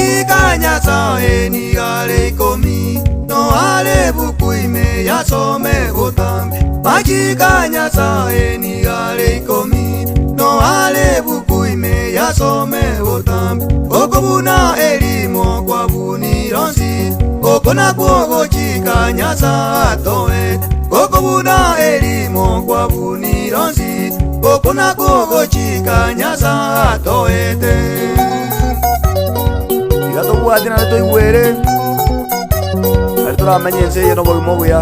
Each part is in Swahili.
Amachika nyasaye ni gale ikomi, no ale buku ime yasome utambi. Amachika nyasaye ni gale ikomi, no ale buku ime yasome utambi. Okobuna elimo kwa buni ronsi, okona kuogo chika nyasa atoe. Okobuna elimo kwa buni ronsi, okona kuogo chika nyasa atoete. Gato buati na to iguere. Alto la menyense ye no volmo ya.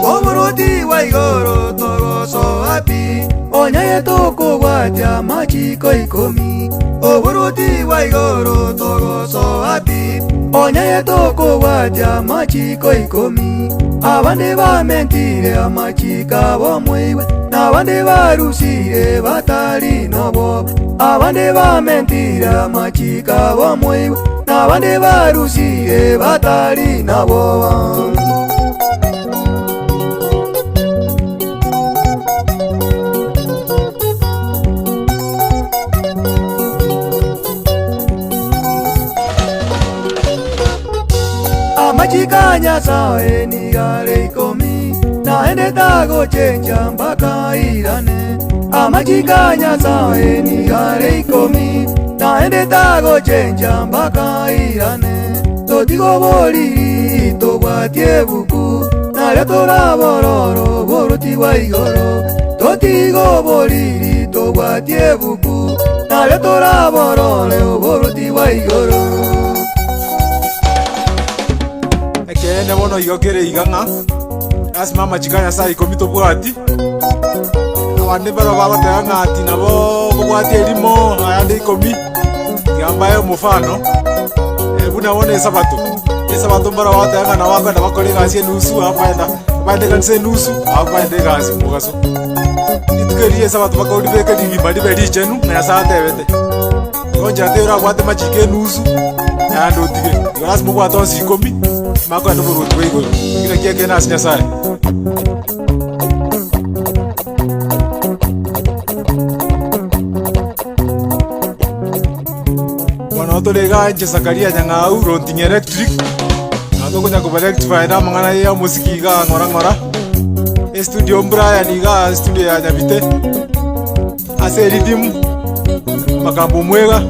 Oboroti waigoro togo so happy. Onya ye toko buati amachiko ikomi. Oboroti waigoro togo so happy. Onya ye toko buati amachiko ikomi. Abande ba mentire amachika bomwiwe. Abande barusire batari nobo. Abande ba mentira amachika bomwiwe. Abande barusire batari nobo. Amachika nyasaye ni gale ikomi, naende tago chenja mpaka irane. Amachika nyasaye ni gale ikomi, naende tago chenja mpaka irane. Totigo boliri tobwatie buku, nare tora bororo boroti waigoro. Totigo boliri tobwatie buku, nare tora bororo boroti waigoro. Ekene bono igokere iganga asima amachika nyasaye ikomi tobwati. Abande baro bagotega ng'ati nabo kobwati erimo ayande ikomi kiambaye omufano buna bone esabato mbaro bagotega ng'ana bakwenda bakore egasi enusu abaenda baende kanisa enusu abaende egasi mugaso nitukerie esabato bakori beke rigima ribe richenu na nyasaye atebete onja teura gwate machika enusu ayande otige igorasi mobwate onsi ikomi makwenda oboruoti bwa igoro kira kieke nasi nyasaye. Tolega nche sakaria nyang'au ronting electric nato kunya kuba rectify na mangana ya musiki ga ngora studio Brian ga studio ya nyabite ase rhythm makambo mwega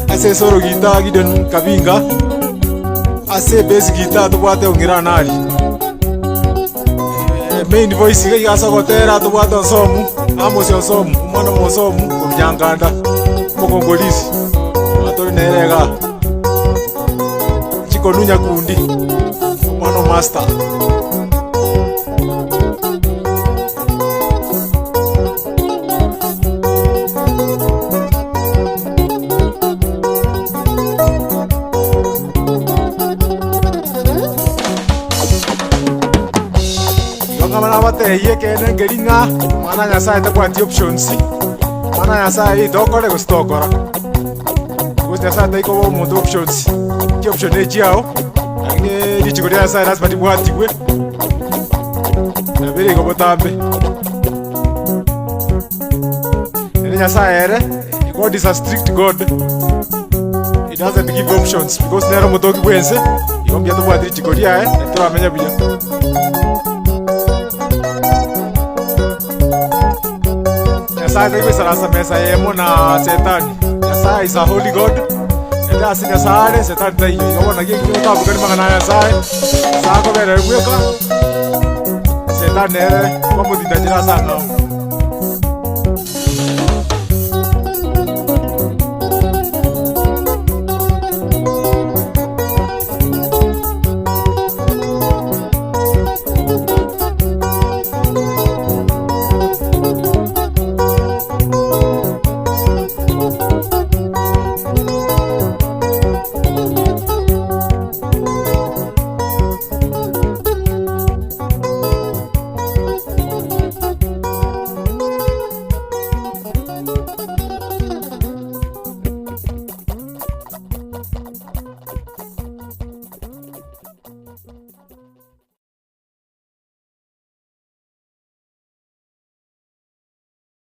ase soro guitar Gideon Kabinga ase bass guitar to bwate ongira nari main voice ga sagotera to bwate somu amosi somu umwana mosomu kumyanganda mukongolisi nerega chikonunya kundi mwana master yongamana bateye kene ngeringa mwana nyasaye takwati options mwana nyasaye idokore gustokora nyasaye taiko omonto options ki option echiao lakini lichiko lya nyasaye lazima libwatigwe nabere ko botambe ene nyasaye ere God is a strict God. He doesn't give options because nero motoki bwense yombya to bwatiri lichiko lya turamenya buya nyasaye taiko sarasa mesa yemo na setani. Nyasaye is a holy God. Eda asinya sare setani tayo. Yobona kiki utabu kani magana nyasaye. Sako bere gweka. Setani ere kwa mutinda jira sana.